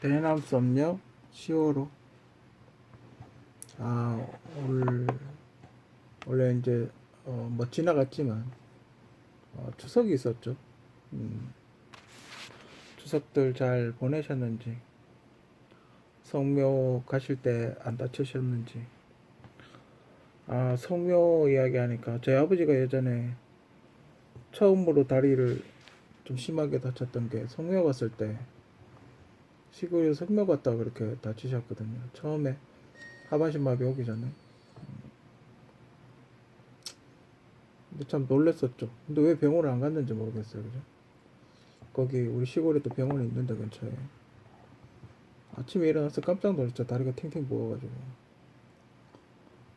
대남 썸녀 10월호. 아, 원래 이제 뭐 지나갔지만 추석이 있었죠. 음, 추석들 잘 보내셨는지, 성묘 가실 때 안 다치셨는지. 아, 성묘 이야기하니까 저희 아버지가 예전에 처음으로 다리를 좀 심하게 다쳤던 게 성묘 갔을 때, 시골에 성묘 갔다가 그렇게 다치셨거든요. 처음에 하반신 마비 오기 전에. 근데 참 놀랬었죠. 근데 왜 병원을 안 갔는지 모르겠어요. 그죠? 거기 우리 시골에 또 병원이 있는데 근처에. 아침에 일어나서 깜짝 놀랐죠. 다리가 팅팅 부어가지고.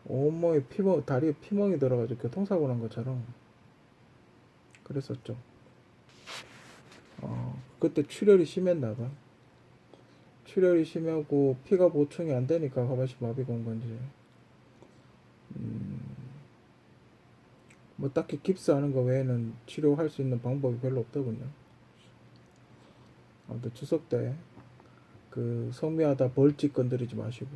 온몸에 피멍, 다리에 피멍이 들어가지고 교통사고 난 것처럼 그랬었죠. 그때 출혈이 심했나봐. 출혈이 심하고 피가 보충이 안 되니까 하반신 마비가 온 건지. 음, 뭐 딱히 깁스하는 거 외에는 치료할 수 있는 방법이 별로 없더군요. 아무튼 추석 때 그 성미하다 벌집 건드리지 마시고.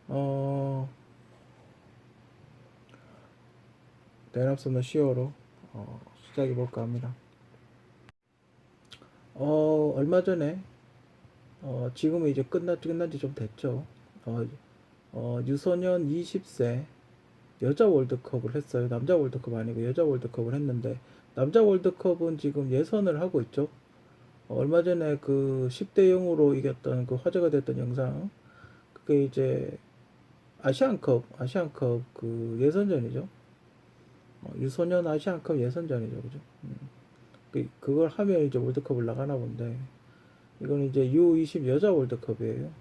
어, 대납선의 시어로 시작해 볼까 합니다. 얼마 전에 지금은 이제 끝난 지 좀 됐죠. 어, 유소년 20세 여자 월드컵을 했어요. 남자 월드컵 아니고 여자 월드컵을 했는데, 남자 월드컵은 지금 예선을 하고 있죠. 얼마 전에 그 10대 0으로 이겼던 그 화제가 됐던 영상, 그게 이제 아시안컵 그 예선전이죠. 유소년 아시안컵 예선전이죠, 그죠? 그걸 하면 이제 월드컵을 나가나 본데, 이건 이제 U20 여자 월드컵이에요.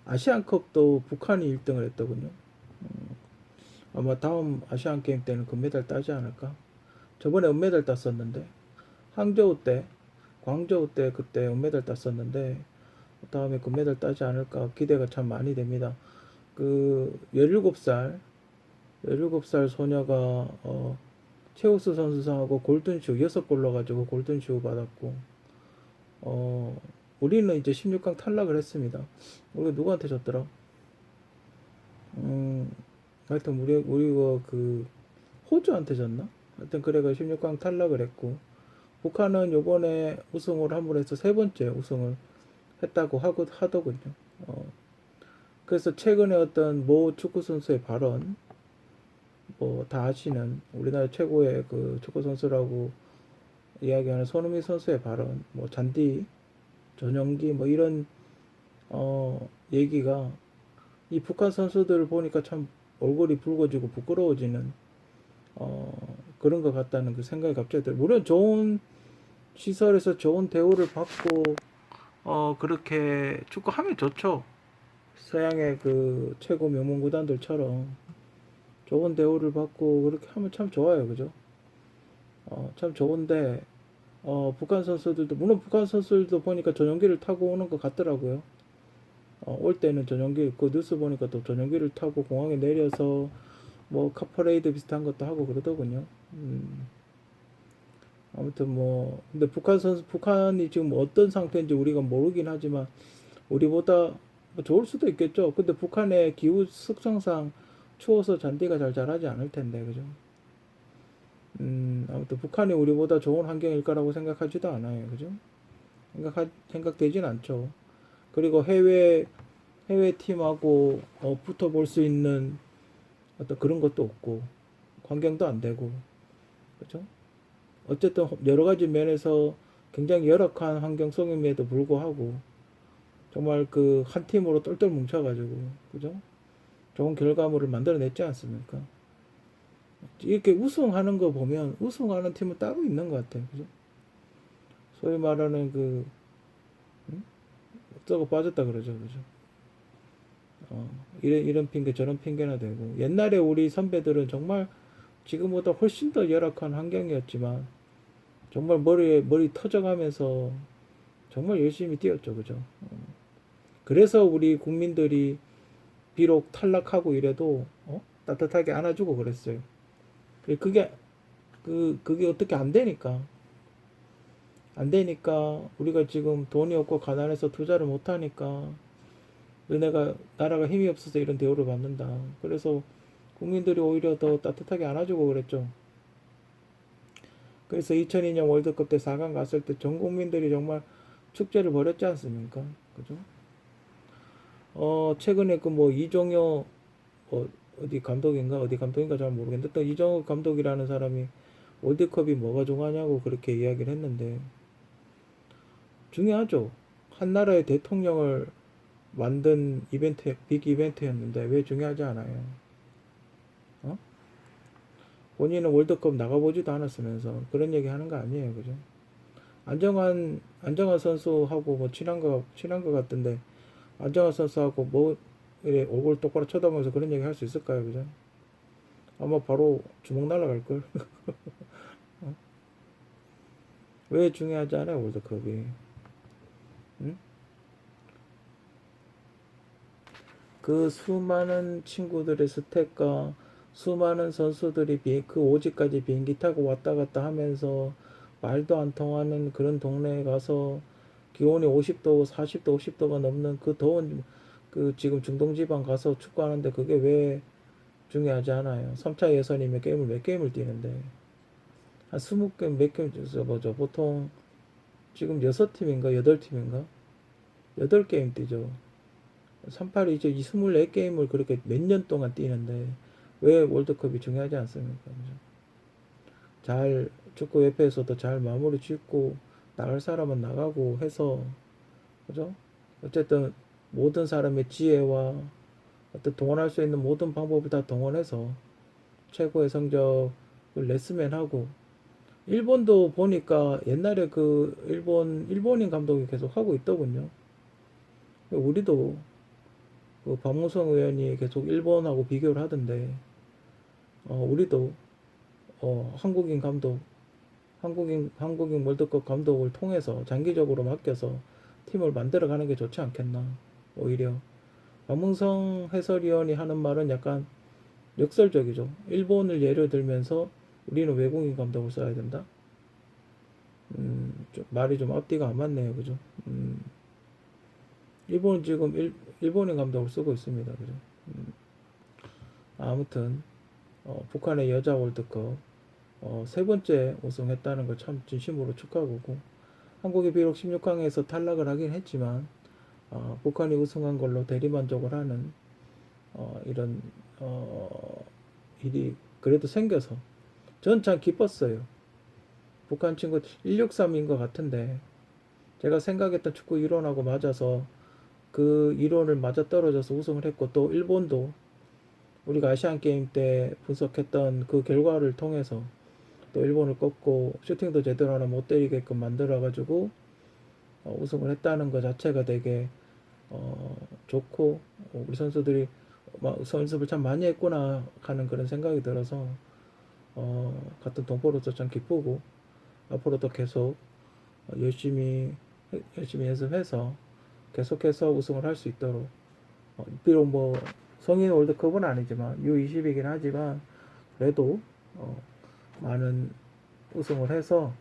아시안컵도 북한이 1등을 했더군요. 아마 다음 아시안 게임 때는 금메달 따지 않을까? 저번에 은메달 땄었는데, 항저우 때, 광저우 때 그때 은메달 땄었는데, 다음에 금메달 따지 않을까 기대가 참 많이 됩니다. 그 17살 소녀가 최우수 선수상하고 골든슈 6골 넣어가지고 골든슈 받았고, 우리는 이제 16강 탈락을 했습니다. 우리가 누구한테 졌더라? 음, 하여튼 우리가 그 호주한테 졌나? 하여튼 그래가 16강 탈락을 했고, 북한은 요번에 우승을 함으로 해서 세 번째 우승을 했다고 하더군요. 그래서 최근에 어떤 모 축구 선수의 발언, 뭐 다 아시는 우리나라 최고의 그 축구 선수라고 이야기하는 손흥민 선수의 발언, 뭐 잔디, 전용기 뭐 이런 얘기가 이 북한 선수들을 보니까 참 얼굴이 붉어지고 부끄러워지는 그런 것 같다는 그 생각이 갑자기 들어요. 물론 좋은 시설에서 좋은 대우를 받고 그렇게 축구하면 좋죠. 서양의 그 최고 명문 구단들처럼 좋은 대우를 받고 그렇게 하면 참 좋아요, 그죠? 참 좋은데 북한 선수들도, 물론 북한 선수들도 보니까 전용기를 타고 오는 것 같더라고요. 올 때는 전용기, 그 뉴스 보니까 또 전용기를 타고 공항에 내려서 뭐 카퍼레이드 비슷한 것도 하고 그러더군요. 아무튼 뭐 근데 북한이 지금 어떤 상태인지 우리가 모르긴 하지만 우리보다 뭐 좋을 수도 있겠죠. 근데 북한의 기후 특성상 추워서 잔디가 잘 자라지 않을 텐데, 그죠? 아무튼 북한이 우리보다 좋은 환경일 거라고 생각하지도 않아요, 그죠? 생각되진 않죠. 그리고 해외 팀하고 붙어볼 수 있는 어떤 그런 것도 없고, 환경도 안 되고, 그죠? 어쨌든 여러 가지 면에서 굉장히 열악한 환경 속임에도 불구하고 정말 그 한 팀으로 똘똘 뭉쳐가지고, 그죠? 좋은 결과물을 만들어냈지 않습니까? 이렇게 우승하는 거 보면 우승하는 팀은 따로 있는 것 같아요, 그죠? 소위 말하는 그 썩어 빠졌다 그러죠, 그죠? 이런 핑계 저런 핑계나 대고, 옛날에 우리 선배들은 정말 지금보다 훨씬 더 열악한 환경이었지만 정말 머리 터져가면서 정말 열심히 뛰었죠, 그죠? 그래서 우리 국민들이 비록 탈락하고 이래도 따뜻하게 안아주고 그랬어요. 그게 그게 어떻게 안 되니까. 안 되니까 우리가 지금 돈이 없고 가난해서 투자를 못 하니까 너네가 나라가 힘이 없어서 이런 대우를 받는다. 그래서 국민들이 오히려 더 따뜻하게 안아주고 그랬죠. 그래서 2002년 월드컵 때 4강 갔을 때 전 국민들이 정말 축제를 벌였지 않습니까? 그죠? 최근에 그 뭐 이종효 어디 감독인가 어디 감독인가 잘 모르겠는데 또 이종효 감독이라는 사람이 월드컵이 뭐가 중요하냐고 그렇게 이야기를 했는데 중요하죠. 한 나라의 대통령을 만든 이벤트, 빅 이벤트였는데 왜 중요하지 않아요? 어? 본인은 월드컵 나가보지도 않았으면서 그런 얘기 하는 거 아니에요, 그죠? 안정환 선수하고 뭐 친한 거 같던데 안정환 선수하고 뭐 이래 얼굴 똑바로 쳐다보면서 그런 얘기 할 수 있을까요, 그죠? 아마 바로 주먹 날라갈 걸. 어? 왜 중요하지 않아요, 월드컵이? 응? 그 수많은 친구들의 스택과 수많은 선수들이 그 오지까지 비행기 타고 왔다 갔다 하면서 말도 안 통하는 그런 동네에 가서 기온이 50도, 40도, 50도가 넘는 그 더운 그 지금 중동 지방 가서 축구하는데 그게 왜 중요하지 않아요? 3차 예선이면 게임을 몇 게임을 뛰는데 한 20게임 몇 게임 뭐죠? 보통 지금 6팀인가 8팀인가 8게임 뛰죠. 38이 이제 24게임을 그렇게 몇 년 동안 뛰는데 왜 월드컵이 중요하지 않습니까? 그죠? 잘 축구협회에서도 잘 마무리 짓고 나갈 사람은 나가고 해서 그죠? 어쨌든 모든 사람의 지혜와 어떤 동원할 수 있는 모든 방법을 다 동원해서 최고의 성적을 냈으면 하고 일본도 보니까 옛날에 그 일본인 감독이 계속 하고 있더군요. 우리도 그 박무성 의원이 계속 일본하고 비교를 하던데 우리도 한국인 감독 한국인 월드컵 감독을 통해서 장기적으로 맡겨서 팀을 만들어가는 게 좋지 않겠나. 오히려 박문성 해설위원이 하는 말은 약간 역설적이죠. 일본을 예를 들면서 우리는 외국인 감독을 써야 된다. 말이 좀 앞뒤가 안 맞네요, 그죠? 일본 지금 일본인 감독을 쓰고 있습니다, 그죠? 아무튼 북한의 여자 월드컵 세 번째 우승했다는 걸 참 진심으로 축하하고 한국이 비록 16강에서 탈락을 하긴 했지만 북한이 우승한 걸로 대리만족을 하는 이런 일이 그래도 생겨서 전 참 기뻤어요. 북한 친구 163인 것 같은데 제가 생각했던 축구 이론하고 맞아서 그 이론을 맞아 떨어져서 우승을 했고 또 일본도 우리가 아시안 게임 때 분석했던 그 결과를 통해서 또 일본을 꺾고 슈팅도 제대로 하나 못 때리게끔 만들어 가지고 우승을 했다는 것 자체가 되게 좋고 우리 선수들이 연습을 참 많이 했구나 하는 그런 생각이 들어서 같은 동포로서 참 기쁘고 앞으로도 계속 열심히 연습해서 계속해서 우승을 할 수 있도록 비록 뭐 성인 월드컵은 아니지만 U20이긴 하지만 그래도 많은 우승을 해서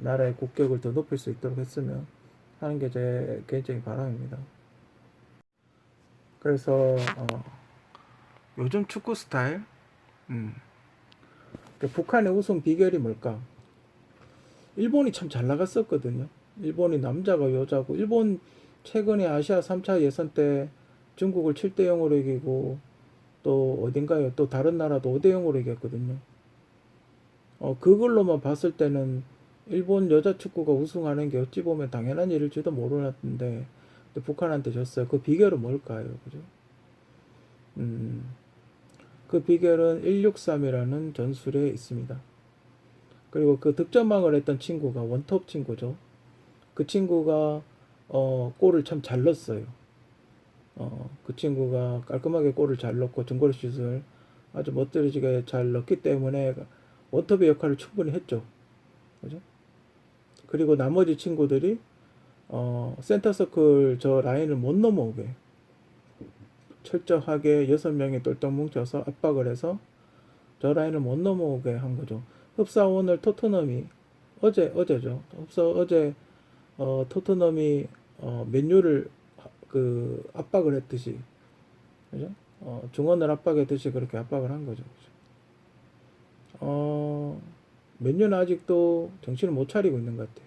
나라의 국격을 더 높일 수 있도록 했으면 하는 게 제 개인적인 바람입니다. 그래서 요즘 축구 스타일 북한의 우승 비결이 뭘까? 일본이 참 잘 나갔었거든요. 일본이 남자가 여자고 일본 최근에 아시아 3차 예선 때 중국을 7대 0으로 이기고 또 어딘가요? 또 다른 나라도 5대 0으로 이겼거든요. 그걸로만 봤을 때는 일본 여자 축구가 우승하는 게 어찌 보면 당연한 일일지도 모르는데 북한한테 졌어요. 그 비결은 뭘까요? 그죠? 그 비결은 163이라는 전술에 있습니다. 그리고 그 득점왕을 했던 친구가 원톱 친구죠. 그 친구가 골을 참 잘 넣었어요. 그 친구가 깔끔하게 골을 잘 넣고 중거리 슛을 아주 멋들어지게 잘 넣기 때문에 원톱의 역할을 충분히 했죠. 그죠? 그리고 나머지 친구들이 센터 서클 저 라인을 못 넘어오게 철저하게 6명이 똘똘 뭉쳐서 압박을 해서 저 라인을 못 넘어오게 한 거죠. 흡사원을 토트넘이 어제죠. 어제 토트넘이 맨유를 압박을 했듯이, 그죠? 중원을 압박했듯이 그렇게 압박을 한 거죠. 그죠? 맨유는 아직도 정신을 못 차리고 있는 것 같아요.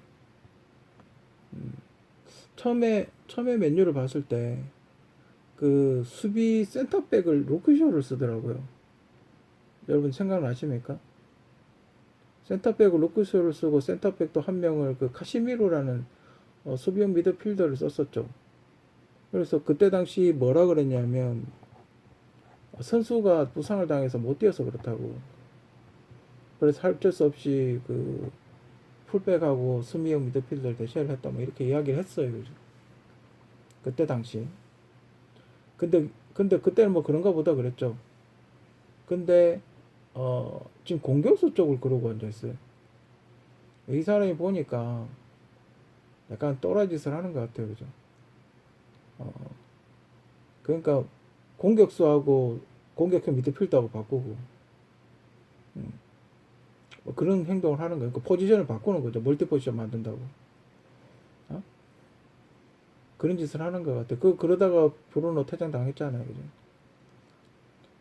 처음에 맨유를 봤을 때 그 수비 센터백을 루크쇼를 쓰더라고요. 여러분 생각나십니까? 센터백을 루크쇼를 쓰고 센터백도 한 명을 그 카시미로라는 수비형 미드필더를 썼었죠. 그래서 그때 당시 뭐라 그랬냐면 선수가 부상을 당해서 못 뛰어서 그렇다고. 그래서 어쩔 수 없이 그 풀백하고 수비형 미드필더를 대체를 했다 뭐 이렇게 이야기를 했어요. 그죠? 그때 당시. 근데 그때는 뭐 그런가 보다 그랬죠. 근데 지금 공격수 쪽을 그러고 앉아있어요. 이 사람이 보니까 약간 또라짓을 하는 것 같아요. 그죠? 어, 그러니까 공격수하고 공격형 미드필더하고 바꾸고 뭐 그런 행동을 하는 거예요. 그 포지션을 바꾸는 거죠. 멀티 포지션 만든다고. 어? 그런 짓을 하는 것 같아요. 그러다가 브루노 퇴장 당했잖아요. 그죠?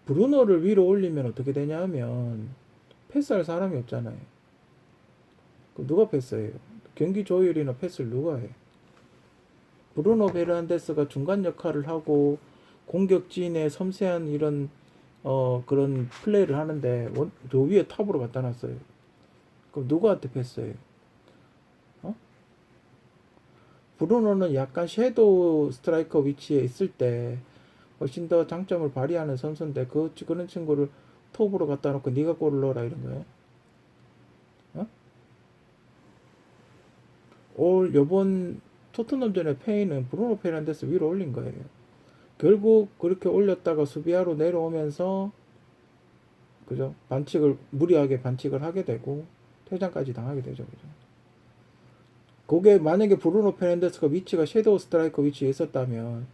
브루노를 위로 올리면 어떻게 되냐 하면 패스할 사람이 없잖아요. 누가 패스해요? 경기 조율이나 패스를 누가 해? 브루노 베르난데스가 중간 역할을 하고 공격진의 섬세한 이런 그런 플레이를 하는데 저 위에 탑으로 갖다 놨어요. 그럼 누구한테 패스해요? 어? 브루노는 약간 섀도우 스트라이커 위치에 있을 때 훨씬 더 장점을 발휘하는 선수인데 그런 친구를 톱으로 갖다 놓고 네가 골을 넣어라 이런 거예요. 어? 요번 토트넘전의 페인은 브루노 페르난데스 위로 올린 거예요. 결국 그렇게 올렸다가 수비하러 내려오면서 그죠? 무리하게 반칙을 하게 되고 퇴장까지 당하게 되죠. 그죠? 그게 만약에 브루노 페르난데스가 위치가 섀도우 스트라이커 위치에 있었다면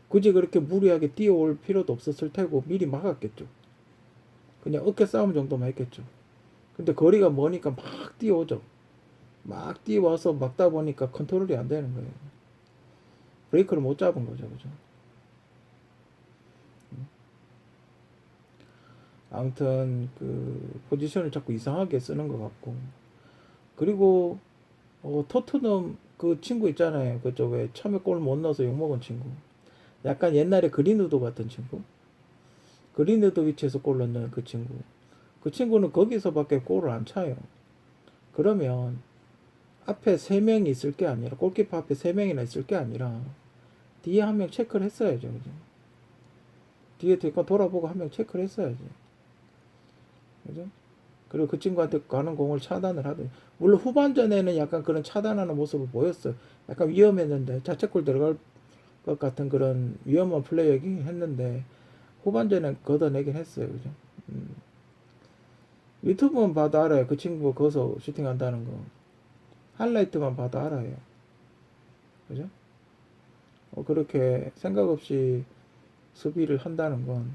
굳이 그렇게 무리하게 뛰어올 필요도 없었을 테고 미리 막았겠죠. 그냥 어깨 싸움 정도만 했겠죠. 근데 거리가 머니까 막 뛰어오죠. 막 뛰어와서 막다 보니까 컨트롤이 안 되는 거예요. 브레이크를 못 잡은 거죠. 그죠? 아무튼 그 포지션을 자꾸 이상하게 쓰는 것 같고 그리고 토트넘 그 친구 있잖아요. 그쪽 왜 처음에 골 못 넣어서 욕먹은 친구. 약간 옛날에 그린우드 같은 친구. 그린우드 위치에서 골 넣는 그 친구. 그 친구는 거기서밖에 골을 안 차요. 그러면 앞에 3명이 있을 게 아니라 골키퍼 앞에 3명이나 있을 게 아니라 뒤에 한 명 체크를 했어야죠. 그죠? 뒤에 돌아보고 한 명 체크를 했어야지. 그죠? 그리고 그 친구한테 가는 공을 차단을 하더니 물론 후반전에는 약간 그런 차단하는 모습을 보였어요. 약간 위험했는데 자책골 들어갈 것 같은 그런 위험한 플레이이긴 했는데 후반전에 걷어내긴 했어요. 그죠? 음. 유튜브만 봐도 알아요. 그 친구 거기서 슈팅한다는 거. 하이라이트만 봐도 알아요. 그죠? 그렇게 생각 없이 수비를 한다는 건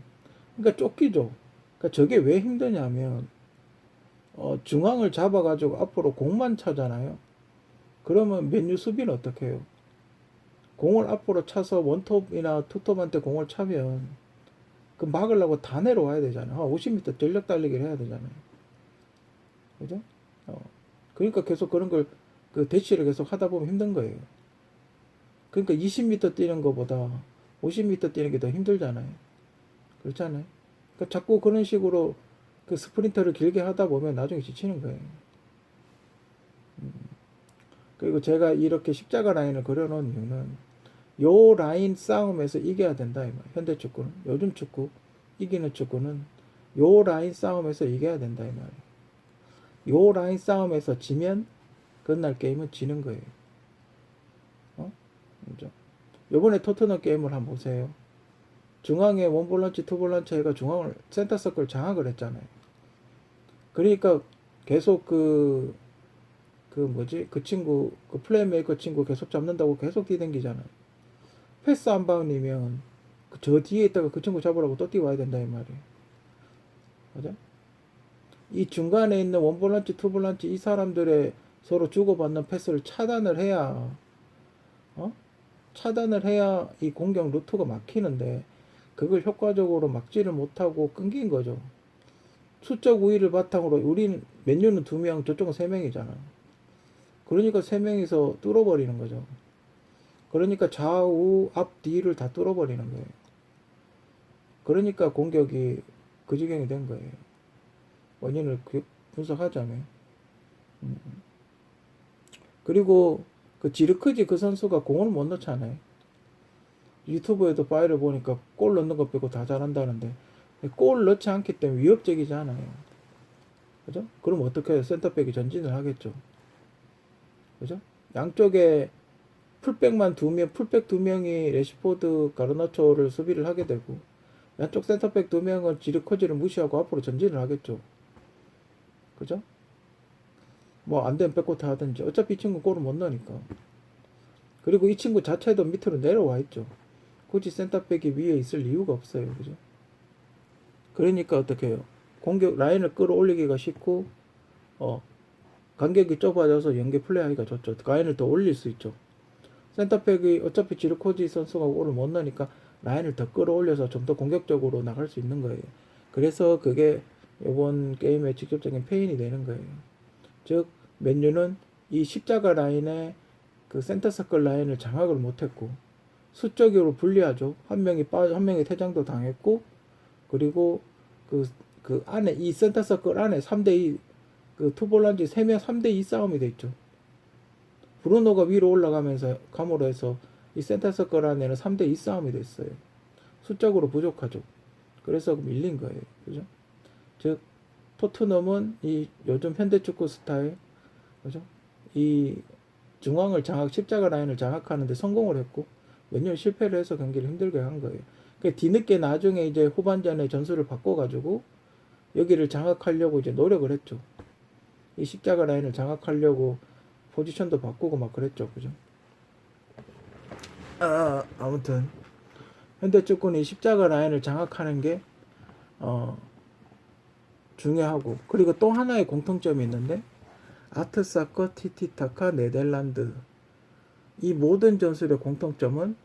그러니까 쫓기죠. 그러니까 저게 왜 힘드냐면 중앙을 잡아가지고 앞으로 공만 차잖아요. 그러면 맨유 수비는 어떻게 해요? 공을 앞으로 차서 원톱이나 투톱한테 공을 차면 그 막으려고 다 내려와야 되잖아요. 50m 전력 달리기를 해야 되잖아요. 그죠? 그러니까 계속 그런 걸 그 대치를 계속 하다 보면 힘든 거예요. 그러니까 20m 뛰는 것보다 50m 뛰는 게 더 힘들잖아요. 그렇잖아요. 그러니까 자꾸 그런 식으로 그 스프린터를 길게 하다 보면 나중에 지치는 거예요. 그리고 제가 이렇게 십자가 라인을 그려놓은 이유는 요 라인 싸움에서 이겨야 된다 이 말. 현대 축구는 요즘 축구 이기는 축구는 요 라인 싸움에서 이겨야 된다 이 말이에요. 요 라인 싸움에서 지면 그날 게임은 지는 거예요. 그죠? 요번에 토트넘 게임을 한번 보세요. 중앙에 원볼런치 투볼런치 해가 중앙을 센터 서클 장악을 했잖아요. 그러니까 계속 그 친구 그 플레이메이커 친구 계속 잡는다고 계속 뛰댕기잖아요. 패스 한 방이면 저 뒤에 있다가 그 친구 잡으라고 또 뛰어와야 된다 이 말이에요. 맞아? 이 중간에 있는 원볼런치 투볼런치 이 사람들의 서로 주고받는 패스를 차단을 해야 어? 차단을 해야 이 공격 루트가 막히는데 그걸 효과적으로 막지를 못하고 끊긴 거죠. 수적 우위를 바탕으로 우린 맨유는 2명, 저쪽은 3명이잖아. 그러니까 3명이서 뚫어버리는 거죠. 그러니까 좌우 앞 뒤를 다 뚫어버리는 거예요. 그러니까 공격이 그 지경이 된 거예요. 원인을 분석하자면. 그리고 그 지르크지 그 선수가 공을 못 넣잖아요. 유튜브에도 파일을 보니까 골 넣는 것 빼고 다 잘한다는데 골 넣지 않기 때문에 위협적이잖아요. 그죠? 그럼 어떻게 해요? 센터백이 전진을 하겠죠. 그죠? 양쪽에 풀백만 2명, 풀백 2명이 레시포드, 가르나초를 수비를 하게 되고 양쪽 센터백 2명은 지르커지를 무시하고 앞으로 전진을 하겠죠. 그죠? 뭐 안되면 백코트 하든지 어차피 이 친구 골을 못 넣으니까. 그리고 이 친구 자체도 밑으로 내려와 있죠. 굳이 센터백이 위에 있을 이유가 없어요. 그죠? 그러니까 어떻게 해요? 공격 라인을 끌어올리기가 쉽고 간격이 좁아져서 연계 플레이하기가 좋죠. 라인을 더 올릴 수 있죠. 센터백이 어차피 지르코지 선수가 골을 못 넣으니까 라인을 더 끌어올려서 좀 더 공격적으로 나갈 수 있는 거예요. 그래서 그게 이번 게임의 직접적인 페인이 되는 거예요. 즉 맨유는 이 십자가 라인에 그 센터 서클 라인을 장악을 못했고 수적으로 불리하죠. 한 명이 퇴장도 당했고 그리고 그 안에 이 센터 서클 안에 3대2 그 투볼란지 3명 3대2 싸움이 돼 있죠. 브루노가 위로 올라가면서 감으로 해서 이 센터 서클 안에는 3대2 싸움이 됐어요. 수적으로 부족하죠. 그래서 밀린 거예요. 그죠? 즉 토트넘은 이 요즘 현대축구 스타일, 그죠? 이 중앙을 십자가 라인을 장악하는데 성공을 했고 몇년 실패를 해서 경기를 힘들게 한 거예요. 그러니까 뒤늦게 나중에 이제 후반전에 전술을 바꿔가지고 여기를 장악하려고 이제 노력을 했죠. 이 십자가 라인을 장악하려고 포지션도 바꾸고 막 그랬죠. 그죠? 아무튼 현대축구는 이 십자가 라인을 장악하는 게 중요하고 그리고 또 하나의 공통점이 있는데 아트사커, 티티타카, 네덜란드 이 모든 전술의 공통점은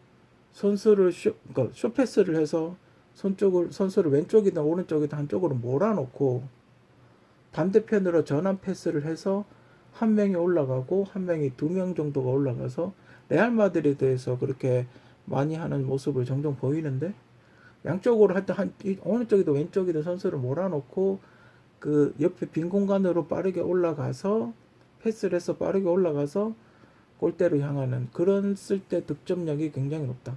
선수를 그러니까 쇼패스를 해서 선수를 왼쪽이든 오른쪽이든 한쪽으로 몰아놓고 반대편으로 전환 패스를 해서 한 명이 올라가고 한 명이 2명 정도가 올라가서 레알 마드리드에서 그렇게 많이 하는 모습을 종종 보이는데 양쪽으로 할 때 오른쪽이든 왼쪽이든 선수를 몰아놓고 그 옆에 빈 공간으로 빠르게 올라가서 패스를 해서 빠르게 올라가서 골대로 향하는 그런 쓸 때 득점력이 굉장히 높다.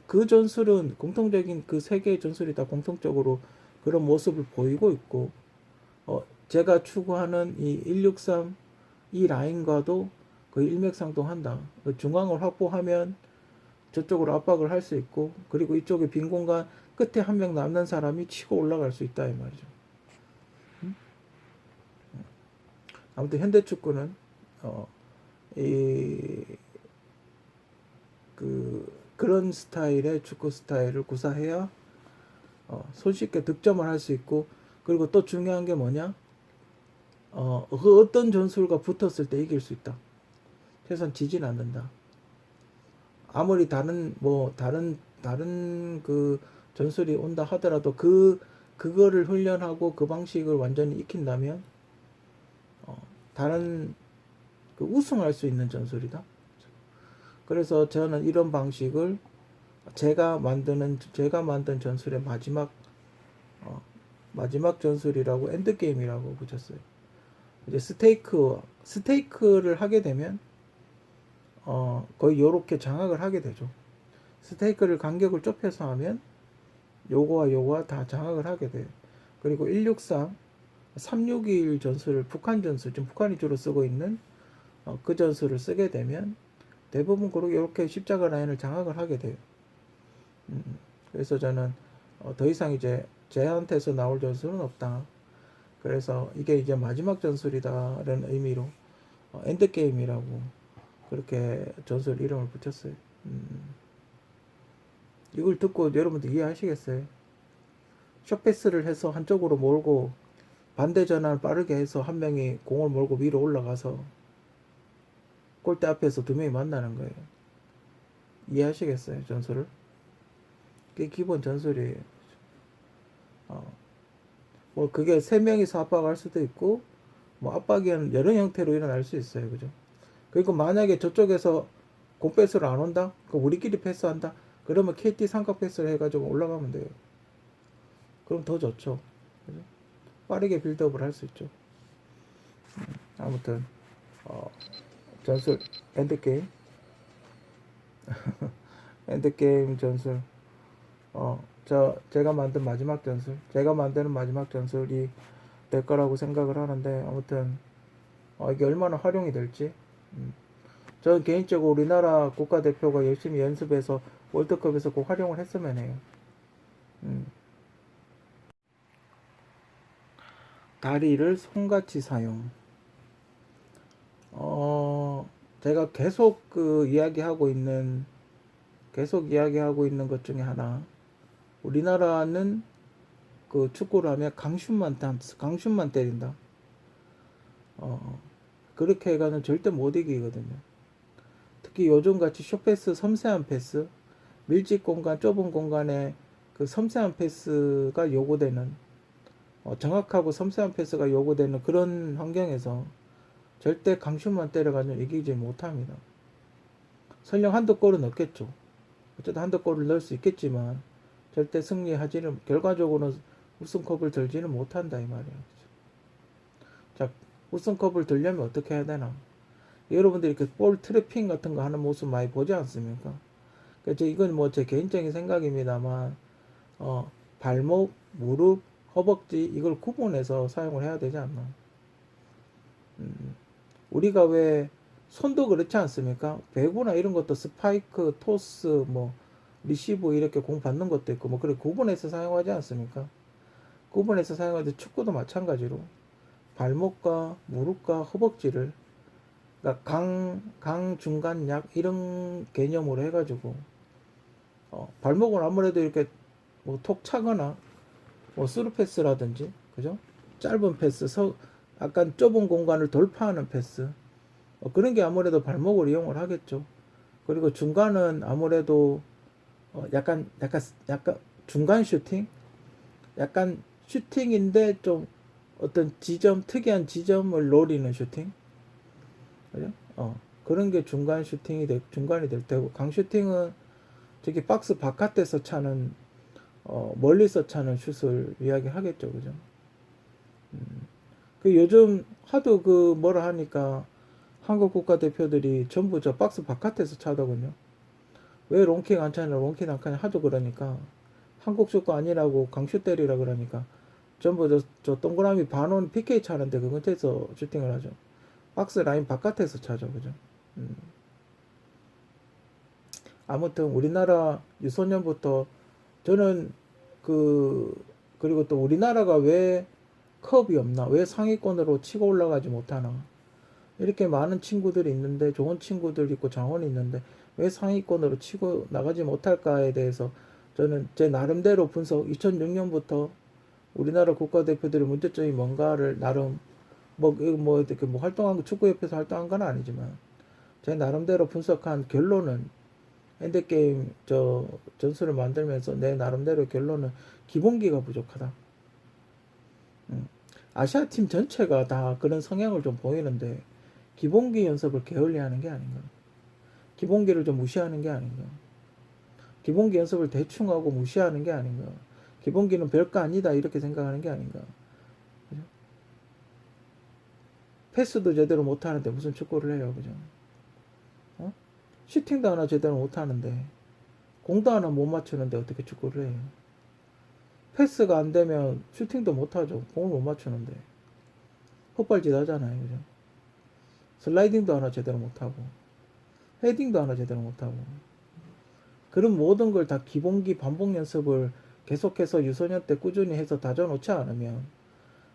그 전술은 공통적인 그 세 개의 전술이 다 공통적으로 그런 모습을 보이고 있고 제가 추구하는 이 163 이 라인과도 거의 일맥상통한다. 중앙을 확보하면 저쪽으로 압박을 할 수 있고 그리고 이쪽에 빈 공간 끝에 한 명 남는 사람이 치고 올라갈 수 있다 이 말이죠. 아무튼 현대 축구는 그런 스타일의 축구 스타일을 구사해야 손쉽게 득점을 할 수 있고 그리고 또 중요한 게 뭐냐 그 어떤 전술과 붙었을 때 이길 수 있다. 최소한 지진 않는다. 아무리 다른 그 전술이 온다 하더라도 그거를 훈련하고 그 방식을 완전히 익힌다면 다른 그 우승할 수 있는 전술이다. 그래서 저는 이런 방식을 제가 만든 전술의 마지막 전술이라고 엔드게임이라고 붙였어요. 이제 스테이크를 하게 되면 거의 요렇게 장악을 하게 되죠. 스테이크를 간격을 좁혀서 하면 요거와 다 장악을 하게 돼요. 그리고 163 361 전술을 북한 전술, 지금 북한이 주로 쓰고 있는 그 전술을 쓰게 되면 대부분 이렇게 십자가 라인을 장악을 하게 돼요. 그래서 저는 더 이상 이제 제한테서 나올 전술은 없다. 그래서 이게 이제 마지막 전술이다라는 의미로 엔드게임이라고 그렇게 전술 이름을 붙였어요. 이걸 듣고 여러분들 이해하시겠어요? 숏패스를 해서 한쪽으로 몰고 반대 전환을 빠르게 해서 한 명이 공을 몰고 위로 올라가서 골대 앞에서 두 명이 만나는 거예요. 이해하시겠어요? 전술을? 그게 기본 전술이에요. 뭐 그게 세 명이서 압박할 수도 있고 뭐 압박은 여러 형태로 일어날 수 있어요. 그죠? 그리고 만약에 저쪽에서 공 패스를 안 온다? 그럼 우리끼리 패스한다? 그러면 KT 삼각 패스를 해가지고 올라가면 돼요. 그럼 더 좋죠. 그죠? 빠르게 빌드업을 할 수 있죠. 아무튼 전술 엔드게임 엔드게임 전술 제가 만든 마지막 전술, 제가 만드는 마지막 전술이 될 거라고 생각을 하는데, 아무튼 이게 얼마나 활용이 될지. 저는 개인적으로 우리나라 국가대표가 열심히 연습해서 월드컵에서 꼭 활용을 했으면 해요. 다리를 손같이 사용. 제가 계속 이야기하고 있는 것 중에 하나. 우리나라는 그 축구를 하면 강슛만 때린다. 그렇게 해가는 절대 못 이기거든요. 특히 요즘같이 숏패스, 섬세한 패스, 밀집 공간, 좁은 공간에 그 섬세한 패스가 요구되는, 정확하고 섬세한 패스가 요구되는 그런 환경에서 절대 강슛만 때려가지고 이기지 못합니다. 설령 한두 골은 넣겠죠. 어쨌든 한두 골을 넣을 수 있겠지만 절대 결과적으로는 우승컵을 들지는 못한다 이 말이에요. 자, 우승컵을 들려면 어떻게 해야 되나? 여러분들이 그 볼 트래핑 같은 거 하는 모습 많이 보지 않습니까? 그래서 이건 뭐 제 개인적인 생각입니다만, 발목, 무릎, 허벅지 이걸 구분해서 사용을 해야 되지 않나? 우리가 왜 손도 그렇지 않습니까? 배구나 이런 것도 스파이크, 토스, 뭐 리시브 이렇게 공 받는 것도 있고 뭐 그래 구분해서 사용하지 않습니까? 구분해서 사용하는데 축구도 마찬가지로 발목과 무릎과 허벅지를 그러니까 강, 중간, 약 이런 개념으로 해가지고 발목은 아무래도 이렇게 뭐 톡 차거나 뭐 스루 패스라든지 그죠? 짧은 패스, 약간 좁은 공간을 돌파하는 패스 그런 게 아무래도 발목을 이용을 하겠죠. 그리고 중간은 아무래도 약간 중간 슈팅, 약간 슈팅인데 좀 어떤 특이한 지점을 노리는 슈팅, 그죠? 그런 게 중간이 될 테고, 강 슈팅은 저기 박스 바깥에서 차는, 멀리서 차는 슛을 이야기하겠죠, 그죠? 그 요즘 하도 그 뭐라 하니까 한국 국가대표들이 전부 저 박스 바깥에서 차더군요. 왜 롱킹 안 차냐, 롱킹 안 차냐 하도 그러니까 한국 축구 아니라고 강슛 때리라 그러니까 전부 저 동그라미 반원 PK 차는데 그 근처에서 슈팅을 하죠. 박스 라인 바깥에서 차죠, 그죠? 아무튼 우리나라 유소년부터 저는 그리고 또 우리나라가 왜 컵이 없나? 왜 상위권으로 치고 올라가지 못하나? 이렇게 많은 친구들이 있는데 좋은 친구들 있고 자원이 있는데 왜 상위권으로 치고 나가지 못할까에 대해서 저는 제 나름대로 2006년부터 우리나라 국가대표들의 문제점이 뭔가를 나름 이렇게 축구협회에서 활동한 건 아니지만 제 나름대로 분석한 결론은 핸드게임 전술을 만들면서 내 나름대로 결론은 기본기가 부족하다. 아시아 팀 전체가 다 그런 성향을 좀 보이는데 기본기 연습을 게을리하는 게 아닌가. 기본기를 좀 무시하는 게 아닌가. 기본기 연습을 대충 하고 무시하는 게 아닌가. 기본기는 별거 아니다 이렇게 생각하는 게 아닌가. 그죠? 패스도 제대로 못하는데 무슨 축구를 해요, 그죠? 슈팅도 하나 제대로 못하는데 공도 하나 못 맞추는데 어떻게 축구를 해요? 패스가 안 되면 슈팅도 못하죠. 공을 못 맞추는데 헛발질 하잖아요, 그죠? 슬라이딩도 하나 제대로 못하고 헤딩도 하나 제대로 못하고 그런 모든 걸 다 기본기 반복 연습을 계속해서 유소년 때 꾸준히 해서 다져놓지 않으면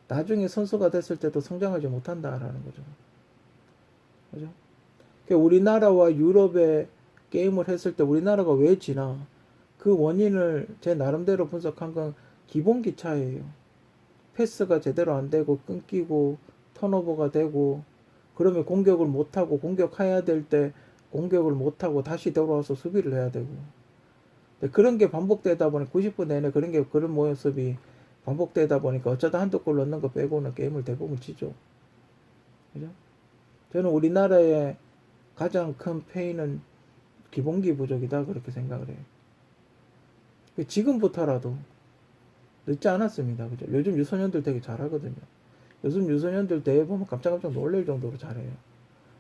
나중에 선수가 됐을 때도 성장하지 못한다라는 거죠. 그죠? 우리나라와 유럽의 게임을 했을 때 우리나라가 왜 지나? 그 원인을 제 나름대로 분석한 건 기본기 차이예요. 패스가 제대로 안 되고 끊기고 턴오버가 되고 그러면 공격을 못하고 공격해야 될 때 공격을 못하고 다시 돌아와서 수비를 해야 되고 그런 게 반복되다 보니 90분 내내 그런 모습이 반복되다 보니까 어쩌다 한두 골 넣는 거 빼고는 게임을 대부분 지죠. 그죠? 저는 우리나라의 가장 큰 페이는 기본기 부족이다 그렇게 생각을 해요. 지금부터라도 늦지 않았습니다. 그죠? 요즘 유소년들 되게 잘하거든요. 요즘 유소년들 대회 보면 깜짝깜짝 놀랄 정도로 잘해요.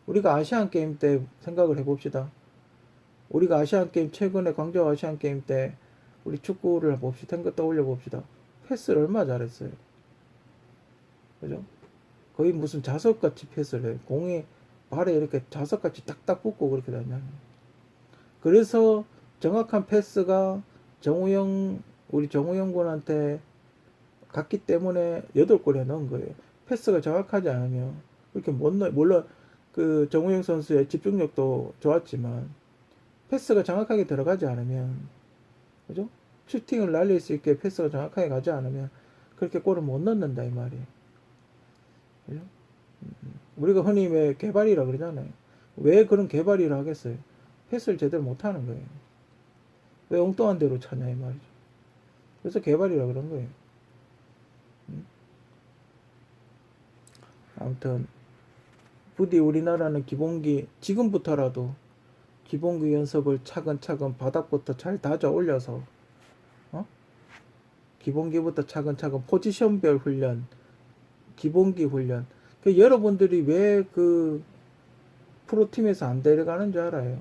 우리가 아시안 게임 때 생각을 해봅시다. 우리가 아시안 게임 최근에 광저우 아시안 게임 때 우리 축구를 봅시다. 떠올려 봅시다. 패스를 얼마나 잘했어요. 그죠? 거의 무슨 자석같이 패스를 해요. 공이 발에 이렇게 자석같이 딱딱 붙고 그렇게 다녀요. 그래서 정확한 패스가 우리 정우영 군한테 갔기 때문에 8골에 넣은 거예요. 패스가 정확하지 않으면 그렇게 못 넣어요. 물론 그 정우영 선수의 집중력도 좋았지만 패스가 정확하게 들어가지 않으면 그죠? 슈팅을 날릴 수 있게 패스가 정확하게 가지 않으면 그렇게 골을 못 넣는다 이 말이에요. 그죠? 우리가 흔히 왜 개발이라 그러잖아요. 왜 그런 개발이라 하겠어요? 패스를 제대로 못 하는 거예요. 왜 엉뚱한 대로 차냐 이 말이죠. 그래서 개발이라 그런 거예요. 아무튼 부디 우리나라는 지금부터라도 기본기 연습을 차근차근 바닥부터 잘 다져 올려서 기본기부터 차근차근 포지션별 훈련, 기본기 훈련. 여러분들이 왜 그 프로팀에서 안 데려가는 줄 알아요?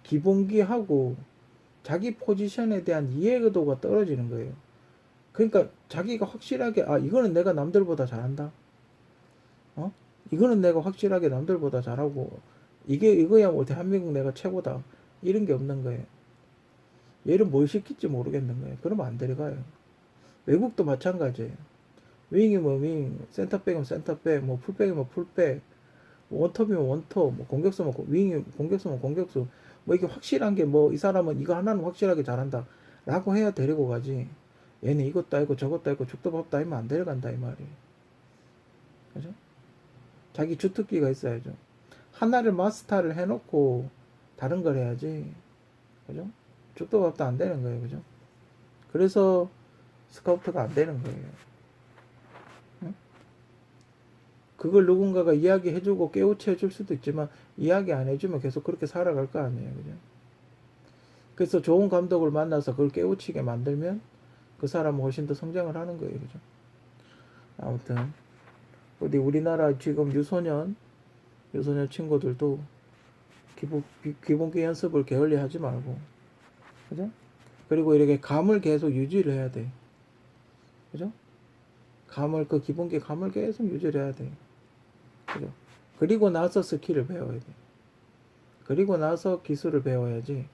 기본기하고 자기 포지션에 대한 이해도가 떨어지는 거예요. 그러니까 자기가 확실하게 이거는 내가 남들보다 잘한다. 이거는 내가 확실하게 남들보다 잘하고 이거야 뭐 대한민국 내가 최고다. 이런 게 없는 거예요. 얘를 뭘 시킬지 모르겠는 거예요. 그러면 안 데려가요. 외국도 마찬가지예요. 윙이면 윙, 센터백이면 센터백, 뭐 풀백이면 풀백, 원톱이면 원톱, 뭐 공격수면 윙이 공격수면 공격수. 뭐 이게 확실한 게 뭐 이 사람은 이거 하나는 확실하게 잘한다. 라고 해야 데리고 가지. 얘는 이것도 알고 저것도 알고 죽도 밥도 알면 안 데려간다 이 말이에요. 그죠? 자기 주특기가 있어야죠. 하나를 마스터를 해놓고 다른 걸 해야지. 그죠? 죽도 밥도 안 되는 거예요. 그죠? 그래서 스카우트가 안 되는 거예요. 응? 그걸 누군가가 이야기해주고 깨우쳐 줄 수도 있지만 이야기 안 해주면 계속 그렇게 살아갈 거 아니에요. 그죠? 그래서 좋은 감독을 만나서 그걸 깨우치게 만들면 그 사람은 훨씬 더 성장을 하는 거예요. 그죠? 아무튼 우리나라 지금 유소년 친구들도 기본기 연습을 게을리 하지 말고, 그죠? 그리고 이렇게 감을 계속 유지를 해야 돼. 그죠? 기본기 감을 계속 유지를 해야 돼. 그죠? 그리고 나서 스킬을 배워야 돼. 그리고 나서 기술을 배워야지.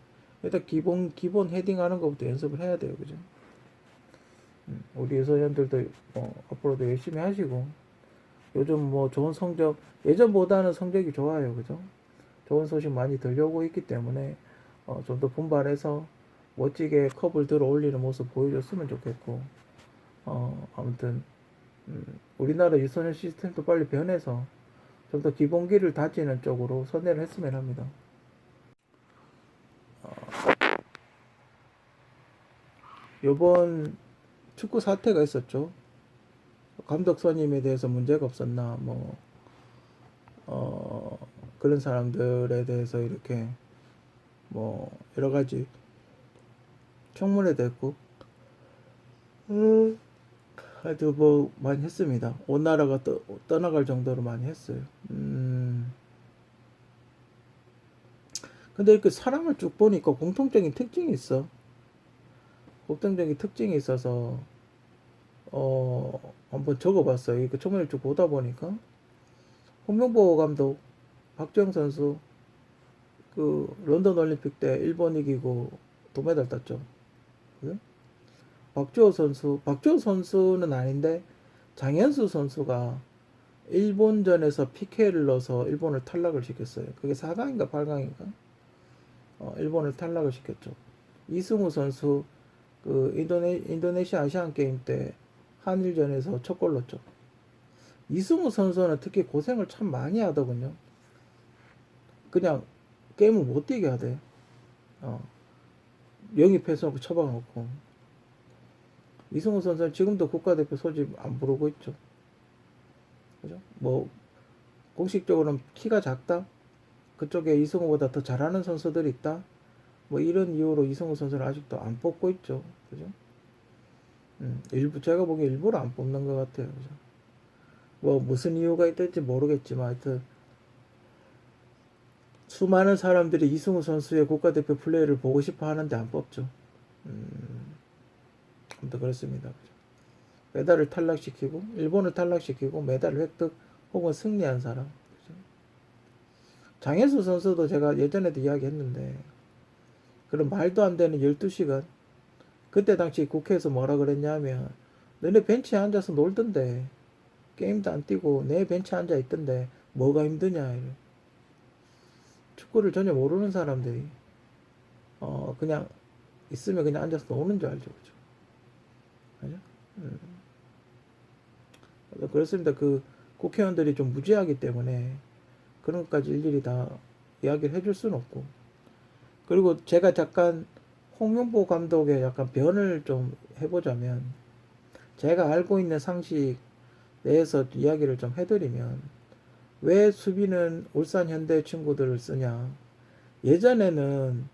일단 기본 헤딩 하는 것부터 연습을 해야 돼요. 그죠? 우리 유소년들도 앞으로도 열심히 하시고, 요즘 뭐 좋은 성적, 예전보다는 성적이 좋아요. 그죠? 좋은 소식 많이 들려오고 있기 때문에 좀 더 분발해서 멋지게 컵을 들어 올리는 모습 보여줬으면 좋겠고 아무튼 우리나라 유소년 시스템도 빨리 변해서 좀 더 기본기를 다지는 쪽으로 선회를 했으면 합니다. 요번 축구 사태가 있었죠. 감독 선임에 대해서 문제가 없었나 그런 사람들에 대해서 이렇게 여러 가지 청문회 됐고 하여튼 많이 했습니다. 온 나라가 떠나갈 정도로 많이 했어요. 근데 이렇게 사람을 쭉 보니까 공통적인 특징이 있어. 공통적인 특징이 있어서 한번 적어봤어요. 이거 청문회를 쭉 보다 보니까 홍명보 감독, 박주영 선수 그 런던 올림픽 때 일본 이기고銅메달 땄죠. 그래? 박주호 선수는 아닌데 장현수 선수가 일본전에서 PK를 넣어서 일본을 탈락을 시켰어요. 그게 4강인가 8강인가? 일본을 탈락을 시켰죠. 이승우 선수 그 인도네시아 아시안 게임 때 한일전에서 첫 골 넣었죠. 이승우 선수는 특히 고생을 참 많이 하더군요. 그냥 게임을 못 뛰게 하대. 영입해서 처박아놓고. 이승우 선수는 지금도 국가대표 소집 안 부르고 있죠. 그죠? 뭐 공식적으로는 키가 작다. 그쪽에 이승우보다 더 잘하는 선수들이 있다. 뭐 이런 이유로 이승우 선수를 아직도 안 뽑고 있죠. 그죠? 일부 제가 보기에 일부러 안 뽑는 것 같아요. 그죠? 뭐 무슨 이유가 있을지 모르겠지만 하여튼 수많은 사람들이 이승우 선수의 국가대표 플레이를 보고 싶어 하는데 안 뽑죠. 아무튼 그렇습니다. 그죠? 메달을 탈락시키고 일본을 탈락시키고 메달을 획득 혹은 승리한 사람. 그죠? 장혜수 선수도 제가 예전에도 이야기했는데 그런 말도 안 되는 12시간 그때 당시 국회에서 뭐라 그랬냐면 너네 벤치에 앉아서 놀던데 게임도 안 뛰고 내 벤치에 앉아 있던데 뭐가 힘드냐. 이래. 축구를 전혀 모르는 사람들이 그냥 있으면 그냥 앉아서 노는 줄 알죠. 그죠? 그죠? 그렇습니다. 그 국회의원들이 좀 무지하기 때문에 그런 것까지 일일이 다 이야기를 해줄 수는 없고. 그리고 제가 잠깐 홍명보 감독의 약간 변을 좀 해보자면 제가 알고 있는 상식 내에서 이야기를 좀 해드리면 왜 수비는 울산 현대 친구들을 쓰냐. 예전에는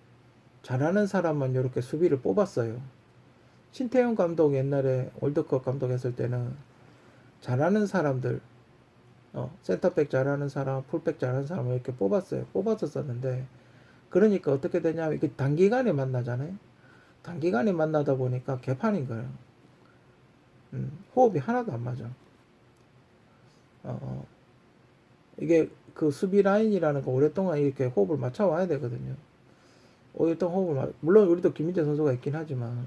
잘하는 사람만 이렇게 수비를 뽑았어요. 신태용 감독 옛날에 월드컵 감독했을 때는 잘하는 사람들 센터백 잘하는 사람, 풀백 잘하는 사람을 이렇게 뽑았어요. 뽑아서 썼는데 그러니까 어떻게 되냐면 이게 단기간에 만나잖아요. 단기간에 만나다 보니까 개판인 거예요. 호흡이 하나도 안 맞아. 이게 그 수비 라인이라는 거 오랫동안 이렇게 호흡을 맞춰 와야 되거든요. 오랫동안 물론 우리도 김민재 선수가 있긴 하지만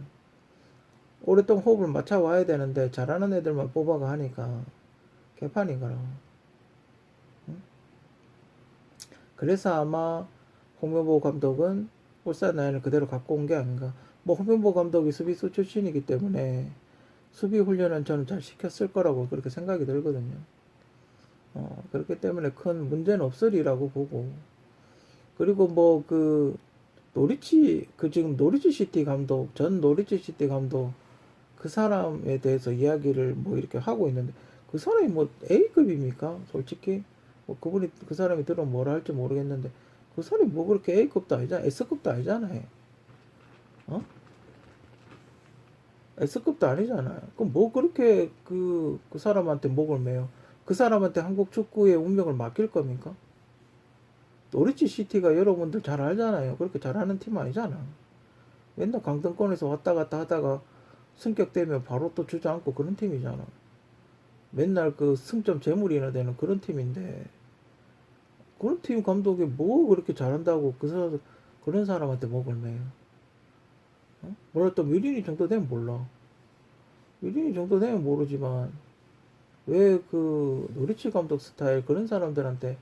오랫동안 호흡을 맞춰 와야 되는데 잘하는 애들만 뽑아가 하니까 개판인 거라. 그래서 아마 홍명보 감독은 울산 라인을 그대로 갖고 온 게 아닌가. 뭐 홍명보 감독이 수비수 출신이기 때문에 수비 훈련은 저는 잘 시켰을 거라고 그렇게 생각이 들거든요. 그렇기 때문에 큰 문제는 없으리라고 보고. 그리고 뭐 그 노리치 그 지금 노리치 시티 감독 전 노리치 시티 감독 그 사람에 대해서 이야기를 뭐 이렇게 하고 있는데 그 사람이 뭐 A급입니까? 솔직히 뭐 그분이 그 사람이 들으면 뭐라 할지 모르겠는데 그 사람이 뭐 그렇게 A급도 아니잖아. S급도 아니잖아요. S급도 아니잖아요. 그럼 뭐 그렇게 그 사람한테 목을 매요? 그 사람한테 한국 축구의 운명을 맡길 겁니까? 노리치 시티가 여러분들 잘 알잖아요. 그렇게 잘하는 팀 아니잖아. 맨날 강등권에서 왔다 갔다 하다가 승격되면 바로 또 주저앉고 그런 팀이잖아. 맨날 그 승점 재물이나 되는 그런 팀인데 그런 팀 감독이 뭐 그렇게 잘한다고 그런 사람한테 목을 매요. 몰라 또 미리니 정도 되면 몰라. 미리니 정도 되면 모르지만 왜 그 노리치 감독 스타일 그런 사람들한테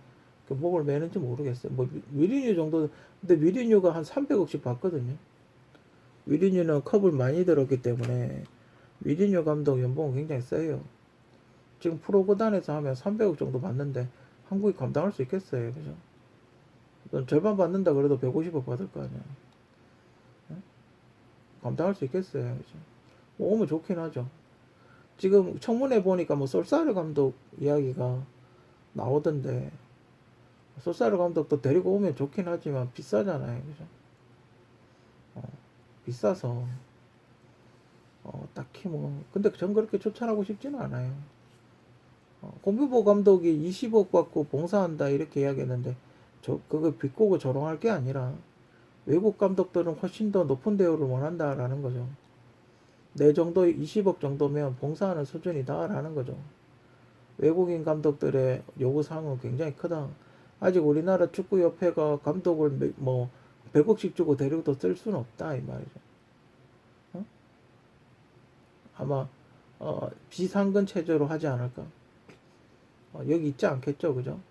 그 목을 매는지 모르겠어요. 뭐 미리뉴 정도 근데 미리뉴가 한 300억씩 받거든요. 미리뉴는 컵을 많이 들었기 때문에 미리뉴 감독 연봉은 굉장히 세요. 지금 프로 구단에서 하면 300억 정도 받는데 한국이 감당할 수 있겠어요, 그죠? 절반 받는다 그래도 150억 받을 거 아니야. 감당할 수 있겠어요, 그죠? 뭐 오면 좋긴 하죠. 지금 청문회 보니까 뭐 솔사르 감독 이야기가 나오던데 솔사르 감독도 데리고 오면 좋긴 하지만 비싸잖아요, 그죠? 비싸서 딱히 뭐 근데 전 그렇게 추천하고 싶지는 않아요. 공비보 감독이 20억 받고 봉사한다 이렇게 이야기했는데 그거 비꼬고 조롱할 게 아니라 외국 감독들은 훨씬 더 높은 대우를 원한다라는 거죠. 내 정도 20억 정도면 봉사하는 수준이다라는 거죠. 외국인 감독들의 요구사항은 굉장히 크다. 아직 우리나라 축구협회가 감독을 뭐 100억씩 주고 데리고 쓸 수는 없다 이 말이죠. 아마 비상근 체제로 하지 않을까. 여기 있지 않겠죠, 그죠?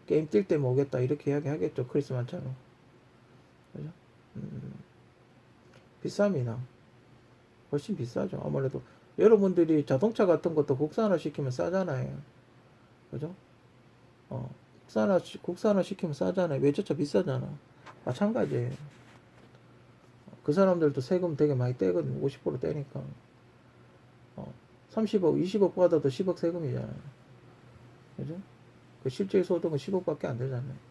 게임 뛸 때 오겠다 이렇게 이야기 하겠죠, 크리스마스처럼. 그죠? 비쌉니다. 훨씬 비싸죠. 아무래도 여러분들이 자동차 같은 것도 국산화 시키면 싸잖아요. 그죠? 국산화 시키면 싸잖아요. 외제차 비싸잖아. 마찬가지예요. 그 사람들도 세금 되게 많이 떼거든. 50% 떼니까. 30억, 20억 받아도 10억 세금이잖아요. 그죠? 그 실질 소득은 10억밖에 안 되잖아요.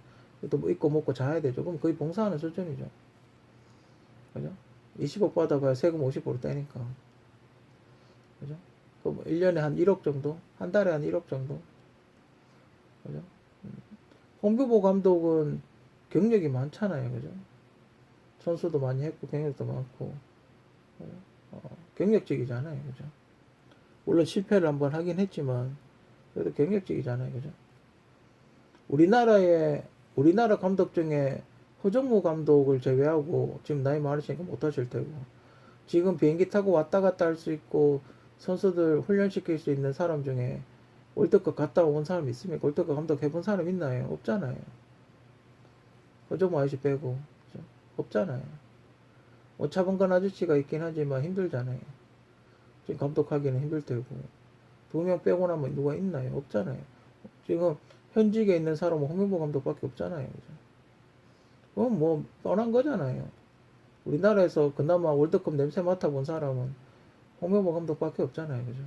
또 뭐 입고 먹고 자야 되죠. 그럼 거의 봉사하는 수준이죠. 그죠? 20억 받아봐야 세금 50% 떼니까. 그죠? 그럼 1년에 한 1억 정도? 한 달에 한 1억 정도? 그죠? 홍규보 감독은 경력이 많잖아요. 그죠? 선수도 많이 했고, 경력도 많고. 경력직이잖아요. 그죠? 물론 실패를 한번 하긴 했지만, 그래도 경력직이잖아요. 그죠? 우리나라 감독 중에 허정무 감독을 제외하고 지금 나이 많으시니까 못하실 테고, 지금 비행기 타고 왔다 갔다 할 수 있고 선수들 훈련시킬 수 있는 사람 중에 월드컵 갔다 온 사람 있습니까? 월드컵 감독 해본 사람 있나요? 없잖아요. 허정무 아저씨 빼고. 그죠? 없잖아요. 차범근 아저씨가 있긴 하지만 힘들잖아요. 지금 감독하기는 힘들 테고. 두 명 빼고 나면 누가 있나요? 없잖아요. 지금 현직에 있는 사람은 홍명보 감독밖에 없잖아요. 그죠? 그건 뭐 뻔한 거잖아요. 우리나라에서 그나마 월드컵 냄새 맡아본 사람은 홍명보 감독밖에 없잖아요. 그죠?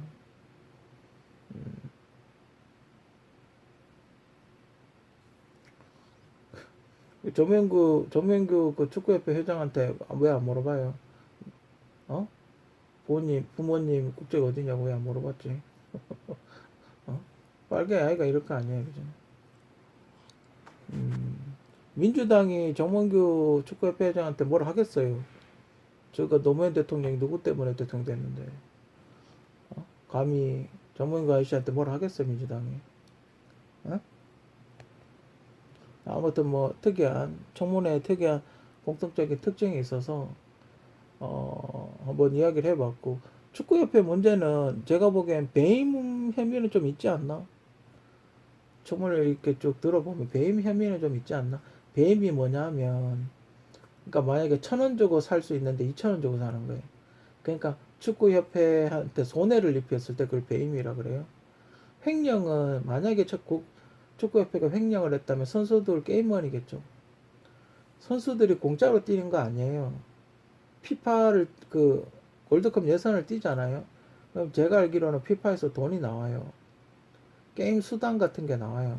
조명규 그 축구협회 회장한테 왜 안 물어봐요? 어? 부모님 국적 어디냐고 왜 안 물어봤지? 어? 빨개 아이가 이럴 거 아니에요. 그죠? 민주당이 정몽규 축구협회 회장한테 뭘 하겠어요? 저가 노무현 대통령이 누구 때문에 대통령 됐는데, 감히 정몽규 아저씨한테 뭘 하겠어요, 민주당이? 어? 아무튼 뭐 청문회에 특이한 공통적인 특징이 있어서 한번 이야기를 해봤고, 축구협회 문제는 제가 보기엔 배임 혐의는 좀 있지 않나? 청문회를 이렇게 쭉 들어보면 배임 혐의는 좀 있지 않나? 배임이 뭐냐면, 그러니까 만약에 1,000원 주고 살 수 있는데 2,000원 주고 사는 거예요. 그러니까 축구협회한테 손해를 입혔을 때 그걸 배임이라 그래요. 횡령은 만약에 축구협회가 횡령을 했다면 선수들 게임원이겠죠. 선수들이 공짜로 뛰는 거 아니에요. 피파를 월드컵 예선을 뛰잖아요. 그럼 제가 알기로는 피파에서 돈이 나와요. 게임 수당 같은 게 나와요.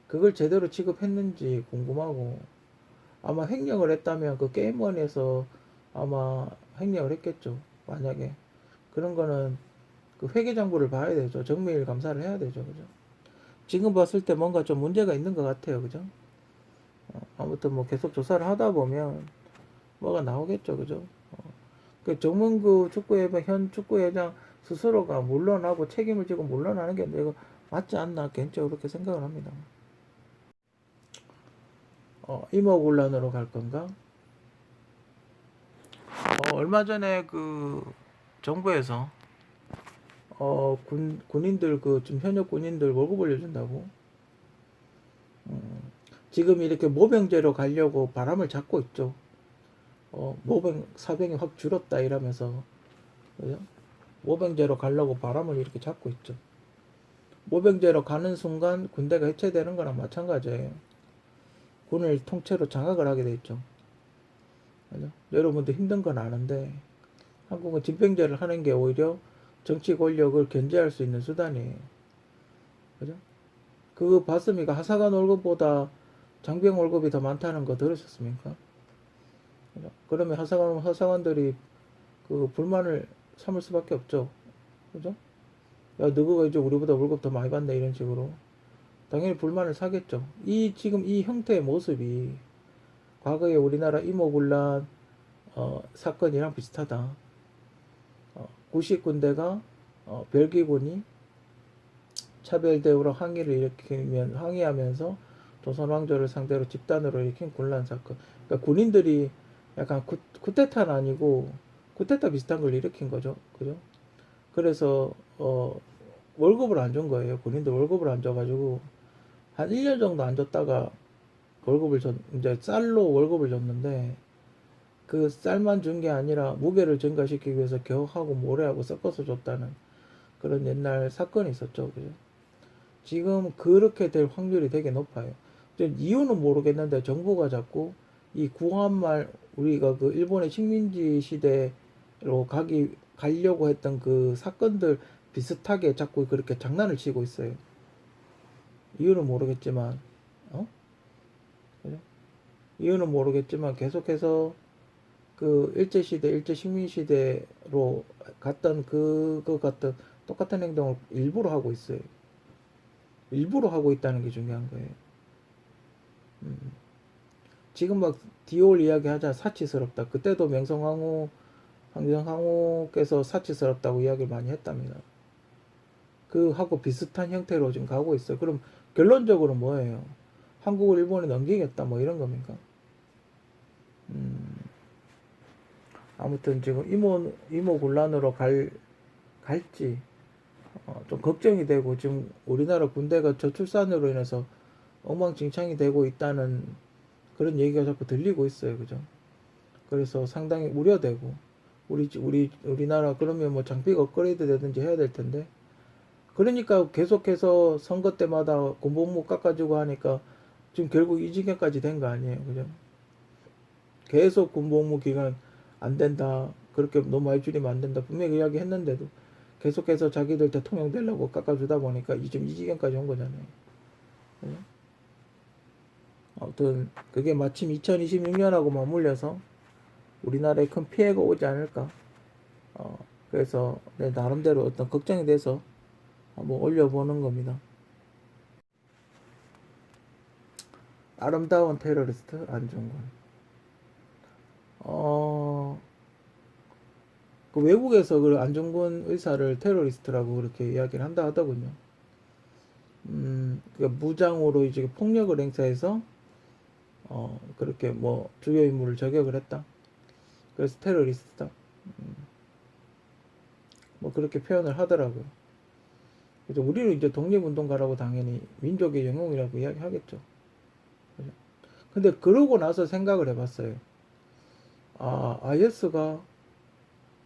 그걸 제대로 지급했는지 궁금하고, 아마 횡령을 했다면 그 게임원에서 아마 횡령을 했겠죠. 만약에 그런 거는 그 회계장부를 봐야 되죠. 정밀 감사를 해야 되죠. 그죠? 지금 봤을 때 뭔가 좀 문제가 있는 것 같아요. 그죠? 아무튼 뭐 계속 조사를 하다 보면 뭐가 나오겠죠. 그죠? 그 정문구 축구회장, 현 축구회장 스스로가 물러나고 책임을 지고 물러나는 게 이거 맞지 않나 개인적으로 그렇게 생각을 합니다. 임업논란으로 갈 건가? 얼마 전에 그 정부에서 군인들 좀 현역 군인들 월급 올려준다고 지금 이렇게 모병제로 가려고 바람을 잡고 있죠. 모병 사병이 확 줄었다 이러면서, 그죠? 모병제로 가려고 바람을 이렇게 잡고 있죠. 모병제로 가는 순간 군대가 해체되는 거랑 마찬가지예요. 군을 통째로 장악을 하게 돼 있죠. 그죠? 여러분도 힘든 건 아는데 한국은 집병제를 하는 게 오히려 정치 권력을 견제할 수 있는 수단이에요. 그죠? 그 봤습니까? 하사관 월급보다 장병 월급이 더 많다는 거 들으셨습니까? 그죠? 그러면 하사관들이 그 불만을 삼을 수밖에 없죠. 그죠? 야, 누구가 이제 우리보다 월급 더 많이 받네 이런 식으로 당연히 불만을 사겠죠. 지금 이 형태의 모습이 과거에 우리나라 임오군란 사건이랑 비슷하다. 구식군대가 별기군이 차별 대우로 항의하면서 조선 왕조를 상대로 집단으로 일으킨 군란 사건. 그러니까 군인들이 약간 쿠데타는 아니고 쿠데타 비슷한 걸 일으킨 거죠. 그죠? 그래서 월급을 안 준 거예요. 군인들 월급을 안 줘가지고 한 1년 정도 안 줬다가 이제 쌀로 월급을 줬는데 그 쌀만 준 게 아니라 무게를 증가시키기 위해서 겨하고 모래하고 섞어서 줬다는 그런 옛날 사건이 있었죠. 그죠? 지금 그렇게 될 확률이 되게 높아요. 이유는 모르겠는데 정부가 자꾸 이 구한말 우리가 그 일본의 식민지 시대로 가려고 했던 그 사건들 비슷하게 자꾸 그렇게 장난을 치고 있어요. 이유는 모르겠지만, 어? 그죠? 이유는 모르겠지만 계속해서 그 일제시대, 일제식민시대로 갔던 그거 같은 똑같은 행동을 일부러 하고 있어요. 일부러 하고 있다는 게 중요한 거예요. 지금 막 디올 이야기 하자 사치스럽다. 그때도 명성황후께서 사치스럽다고 이야기를 많이 했답니다. 그 하고 비슷한 형태로 지금 가고 있어요. 그럼 결론적으로 뭐예요? 한국을 일본에 넘기겠다 뭐 이런 겁니까? 아무튼 지금 이모 곤란으로 갈지 좀 걱정이 되고 지금 우리나라 군대가 저출산으로 인해서 엉망진창이 되고 있다는 그런 얘기가 자꾸 들리고 있어요. 그죠? 그래서 상당히 우려되고 우리나라 그러면 뭐 장비가 업그레이드 되든지 해야 될 텐데 그러니까 계속해서 선거 때마다 군복무 깎아주고 하니까 지금 결국 이 지경까지 된 거 아니에요. 그죠? 계속 군복무 기간 안 된다. 그렇게 너무 많이 줄이면 안 된다. 분명히 이야기 했는데도 계속해서 자기들 대통령 되려고 깎아주다 보니까 지금 이 지경까지 온 거잖아요. 그죠? 아무튼 그게 마침 2026년하고 맞물려서 우리나라에 큰 피해가 오지 않을까. 그래서 내 나름대로 어떤 걱정이 돼서 한번 올려보는 겁니다. 아름다운 테러리스트 안중근. 어, 그 외국에서 그 안중근 의사를 테러리스트라고 그렇게 이야기를 한다 하더군요. 그러니까 무장으로 이제 폭력을 행사해서 그렇게 뭐 주요 인물을 저격을 했다. 그래서 테러리스트다. 뭐 그렇게 표현을 하더라고요. 그래서 우리는 이제 독립운동가라고 당연히 민족의 영웅이라고 이야기하겠죠. 그죠? 근데 그러고 나서 생각을 해봤어요. 아, IS가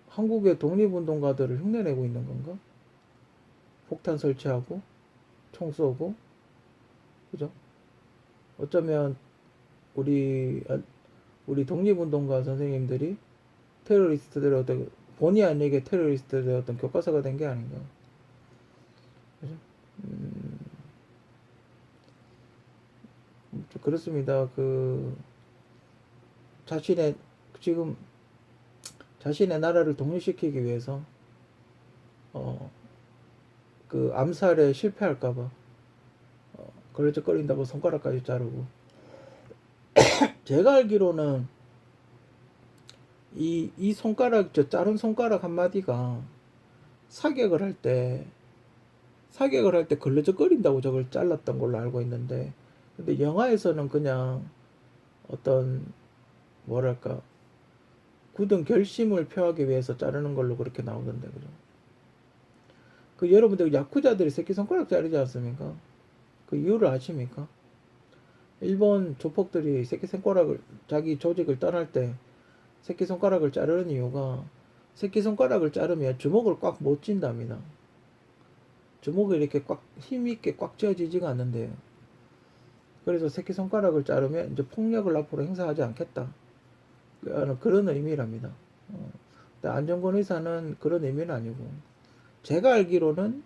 한국의 독립운동가들을 흉내내고 있는 건가? 폭탄 설치하고 총 쏘고, 그죠? 어쩌면 우리 독립운동가 선생님들이 테러리스트들의 어떤 본의 아니게 테러리스트들의 어떤 교과서가 된 게 아닌가? 그죠? 그렇습니다. 자신의 지금 자신의 나라를 독립시키기 위해서 어, 암살에 실패할까봐 걸리적거린다고 손가락까지 자르고 제가 알기로는 이 손가락 자른 손가락 한마디가 사격을 할 때 걸리적거린다고 저걸 잘랐던 걸로 알고 있는데 근데 영화에서는 그냥 어떤 뭐랄까 굳은 결심을 표하기 위해서 자르는 걸로 그렇게 나오던데 그죠? 그 여러분들 야쿠자들이 새끼손가락 자르지 않습니까? 그 이유를 아십니까? 일본 조폭들이 새끼손가락을 자기 조직을 떠날 때 새끼손가락을 자르는 이유가 새끼손가락을 자르면 주먹을 꽉 못 쥔답니다. 주먹이 이렇게 꽉 힘있게 꽉 쥐어지지가 않는데요. 그래서 새끼손가락을 자르면 이제 폭력을 앞으로 행사하지 않겠다. 그런 의미랍니다. 근데 안정권 의사는 그런 의미는 아니고 제가 알기로는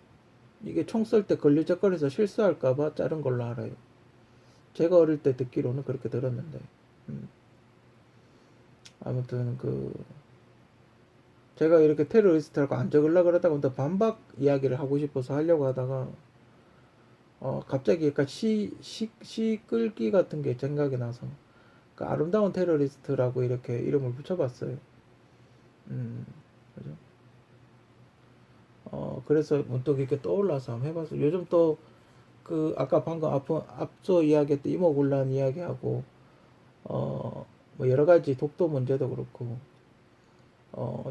이게 총 쏠 때 걸리적거려서 실수할까봐 자른 걸로 알아요. 제가 어릴 때 듣기로는 그렇게 들었는데 아무튼 제가 이렇게 테러리스트라고 안 적으려고 그러다가 또 반박 이야기를 하고 싶어서 하려고 하다가 갑자기 약간 시 끌기 같은 게 생각이 나서 그 아름다운 테러리스트라고 이렇게 이름을 붙여봤어요. 그죠? 그래서 문득 이렇게 떠올라서 한번 해봤어요. 요즘 또 아까 방금 앞서 이야기했던 이모군란 이야기하고 뭐 여러 가지 독도 문제도 그렇고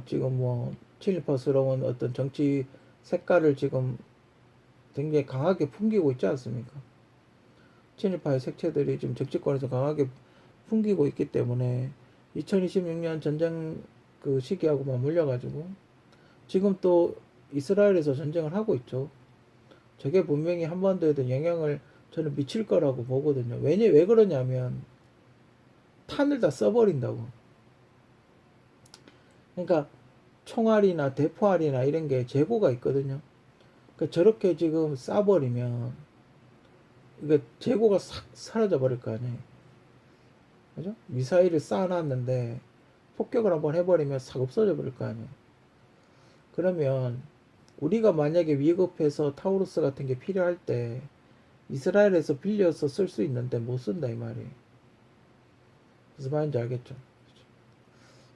지금 뭐 친일파스러운 어떤 정치 색깔을 지금 굉장히 강하게 풍기고 있지 않습니까? 친일파의 색채들이 지금 정치권에서 강하게 풍기고 있기 때문에 2026년 전쟁 그 시기하고 맞물려 가지고 지금 또 이스라엘에서 전쟁을 하고 있죠. 저게 분명히 한반도에도 영향을 저는 미칠 거라고 보거든요. 왜 그러냐면 탄을 다 써버린다고. 그러니까 총알이나 대포알이나 이런 게 재고가 있거든요. 그러니까 저렇게 지금 쏴버리면 이게 재고가 싹 사라져 버릴 거 아니에요. 그죠? 미사일을 쏴놨는데 폭격을 한번 해버리면 싹 없어져 버릴 거 아니에요. 그러면 우리가 만약에 위급해서 타우루스 같은 게 필요할 때 이스라엘에서 빌려서 쓸 수 있는데 못 쓴다 이 말이에요. 무슨 말인지 알겠죠?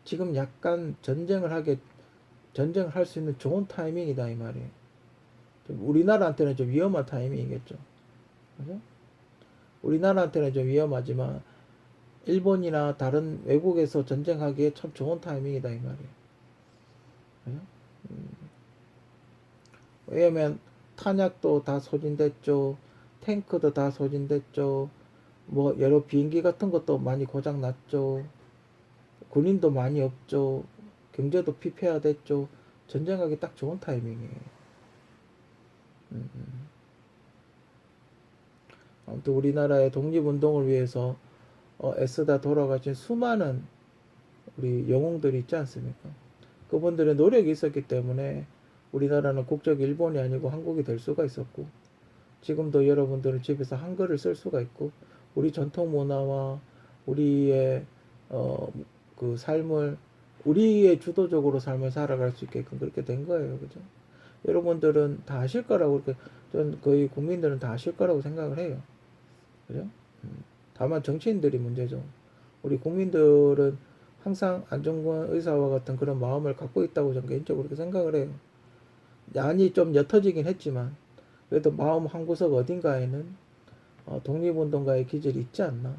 지금 약간 전쟁을 할 수 있는 좋은 타이밍이다 이 말이에요. 우리나라한테는 좀 위험한 타이밍이겠죠. 그죠? 우리나라한테는 좀 위험하지만 일본이나 다른 외국에서 전쟁하기에 참 좋은 타이밍이다 이 말이에요. 그죠? 왜냐면 탄약도 다 소진됐죠. 탱크도 다 소진됐죠. 뭐 여러 비행기 같은 것도 많이 고장 났죠. 군인도 많이 없죠. 경제도 피폐화됐죠. 전쟁하기 딱 좋은 타이밍이에요. 아무튼 우리나라의 독립운동을 위해서 애쓰다 돌아가신 수많은 우리 영웅들이 있지 않습니까? 그분들의 노력이 있었기 때문에 우리나라는 국적이 일본이 아니고 한국이 될 수가 있었고, 지금도 여러분들은 집에서 한글을 쓸 수가 있고, 우리 전통 문화와 우리의 어, 그 삶을 우리의 주도적으로 삶을 살아갈 수 있게끔 그렇게 된 거예요. 그죠? 여러분들은 다 아실 거라고, 그렇게 전 거의 국민들은 다 아실 거라고 생각을 해요. 그죠? 다만 정치인들이 문제죠. 우리 국민들은 항상 안정권 의사와 같은 그런 마음을 갖고 있다고 저는 개인적으로 그렇게 생각을 해요. 양이 좀 옅어지긴 했지만 그래도 마음 한구석 어딘가에는 독립운동가의 기질이 있지 않나,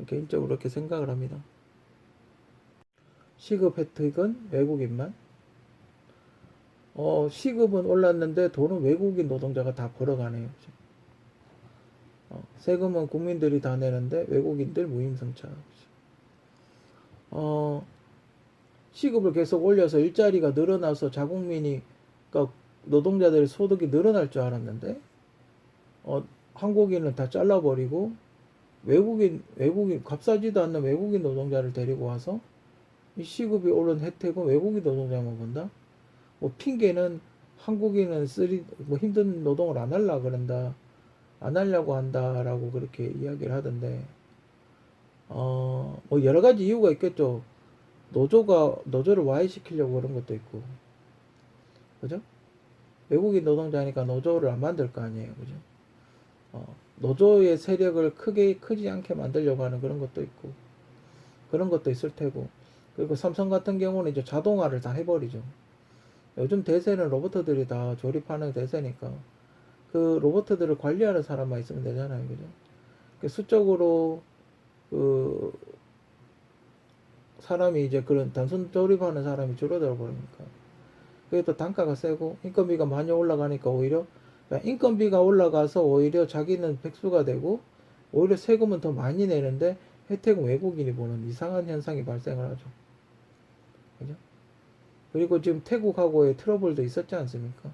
개인적으로 그렇게 생각을 합니다. 시급 혜택은 외국인만? 시급은 올랐는데 돈은 외국인 노동자가 다 벌어가네요. 세금은 국민들이 다 내는데 외국인들 무임승차. 어, 시급을 계속 올려서 일자리가 늘어나서 자국민이, 그러니까 노동자들의 소득이 늘어날 줄 알았는데 한국인은 다 잘라버리고 외국인 값싸지도 않는 외국인 노동자를 데리고 와서 이 시급이 오른 혜택은 외국인 노동자만 본다. 뭐 핑계는 한국인은 뭐 힘든 노동을 안 하려 그런다, 안 하려고 한다라고 그렇게 이야기를 하던데, 뭐 여러 가지 이유가 있겠죠. 노조를 와해시키려고 그런 것도 있고, 그죠? 외국인 노동자니까 노조를 안 만들 거 아니에요, 그죠? 노조의 세력을 크지 않게 만들려고 하는 그런 것도 있고, 그런 것도 있을 테고, 그리고 삼성 같은 경우는 이제 자동화를 다 해버리죠. 요즘 대세는 로봇들이 다 조립하는 대세니까 그 로봇들을 관리하는 사람만 있으면 되잖아요, 그죠? 수적으로 그 사람이 이제 그런 단순 조립하는 사람이 줄어들어 버리니까 그게 또 단가가 세고 인건비가 많이 올라가니까 오히려, 인건비가 올라가서 오히려 자기는 백수가 되고 오히려 세금은 더 많이 내는데 혜택은 외국인이 보는 이상한 현상이 발생을 하죠. 그죠? 그리고 지금 태국하고의 트러블도 있었지 않습니까?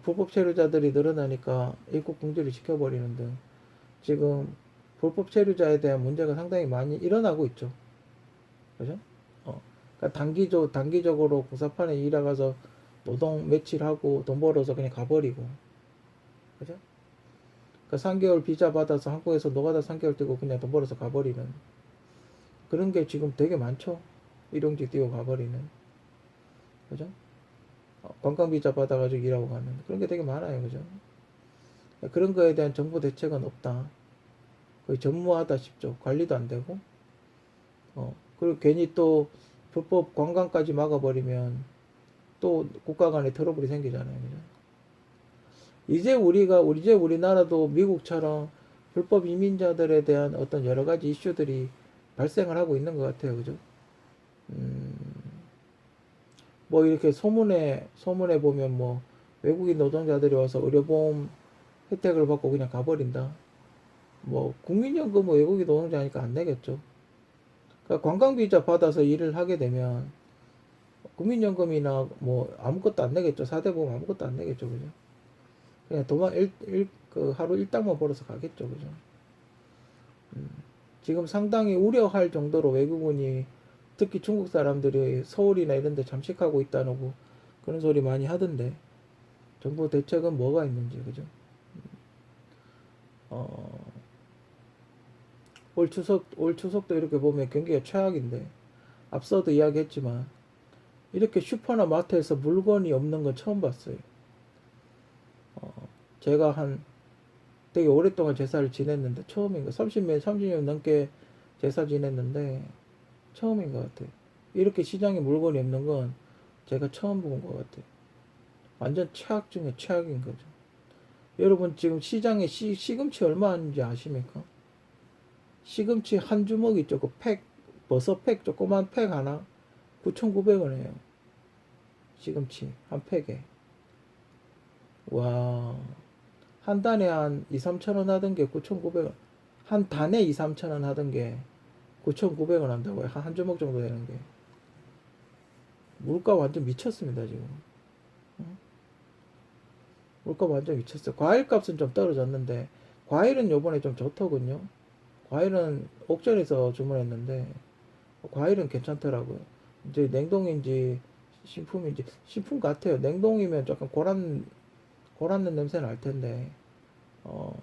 불법 체류자들이 늘어나니까 입국 금지를 시켜버리는 등 지금 불법 체류자에 대한 문제가 상당히 많이 일어나고 있죠. 그죠? 그러니까 단기적으로 공사판에 일하가서 노동 며칠하고 돈 벌어서 그냥 가버리고, 그죠? 그러니까 3개월 비자 받아서 한국에서 노가다 3개월 뛰고 그냥 돈 벌어서 가버리는 그런 게 지금 되게 많죠. 일용직 뛰고 가버리는, 그죠? 관광 비자 받아가지고 일하고 가는 그런 게 되게 많아요, 그죠? 그러니까 그런 거에 대한 정부 대책은 없다. 거의 전무하다 싶죠. 관리도 안 되고, 그리고 괜히 또 불법 관광까지 막아버리면 또 국가 간에 트러블이 생기잖아요. 그죠? 이제 우리나라도 미국처럼 불법 이민자들에 대한 어떤 여러 가지 이슈들이 발생을 하고 있는 것 같아요. 그죠? 뭐 이렇게 소문에 보면 뭐 외국인 노동자들이 와서 의료보험 혜택을 받고 그냥 가버린다. 뭐 국민연금은 외국인 노동자니까 안 내겠죠. 그러니까 관광 비자 받아서 일을 하게 되면 국민연금이나 뭐 아무것도 안 내겠죠. 4대 보험 아무것도 안 내겠죠. 그죠? 그냥 도만 그 하루 일당만 벌어서 가겠죠. 그죠? 지금 상당히 우려할 정도로 외국인이 특히 중국 사람들이 서울이나 이런 데 잠식하고 있다는 거 그런 소리 많이 하던데 정부 대책은 뭐가 있는지 그죠? 어, 올 추석도 이렇게 보면 경기가 최악인데 앞서도 이야기했지만 이렇게 슈퍼나 마트에서 물건이 없는 건 처음 봤어요. 제가 한 되게 오랫동안 제사를 지냈는데 처음인 거 30년 넘게 제사 지냈는데 처음인 것 같아요. 이렇게 시장에 물건이 없는 건 제가 처음 본 것 같아요. 완전 최악 중에 최악인 거죠. 여러분 지금 시장에 시금치 얼마 하는지 아십니까? 시금치 한 주먹 있죠. 그 버섯 팩, 조그만 팩 하나 9,900원이에요. 시금치 한 팩에. 와, 한 단에 한 2, 3천 원 하던 게 9,900원. 한 단에 2, 3천 원 하던 게 9,900원 한다고요. 한 주먹 정도 되는 게. 물가 완전 미쳤습니다, 지금. 물가 완전 미쳤어요. 과일 값은 좀 떨어졌는데, 과일은 요번에 좀 좋더군요. 과일은 옥천에서 주문했는데, 과일은 괜찮더라고요. 이제 냉동인지 신품인지, 신품 같아요. 냉동이면 조금 고란는 냄새 날 텐데, 어,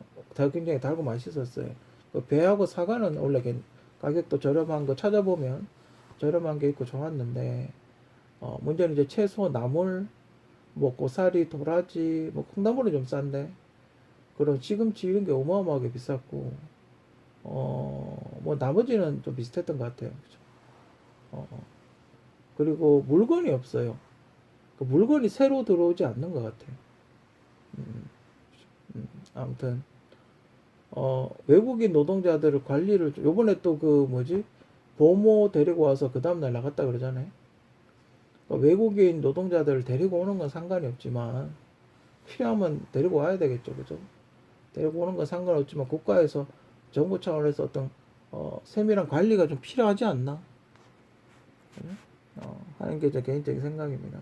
굉장히 달고 맛있었어요. 그 배하고 사과는 원래 가격도 저렴한 거 찾아보면 저렴한 게 있고 좋았는데, 문제는 이제 채소, 나물, 뭐 고사리, 도라지, 뭐 콩나물은 좀 싼데, 그런 시금치 이런 게 어마어마하게 비쌌고, 뭐 나머지는 좀 비슷했던 것 같아요. 그죠? 그리고 물건이 없어요. 그 물건이 새로 들어오지 않는 것 같아요. 아무튼 외국인 노동자들을 관리를 요번에 또 그 뭐지 보모 데리고 와서 그 다음날 나갔다 그러잖아요. 그러니까 외국인 노동자들을 데리고 오는 건 상관이 없지만 필요하면 데리고 와야 되겠죠, 그죠? 데리고 오는 건 상관없지만 국가에서 정부 차원에서 어떤 세밀한 관리가 좀 필요하지 않나 하는 게 제 개인적인 생각입니다.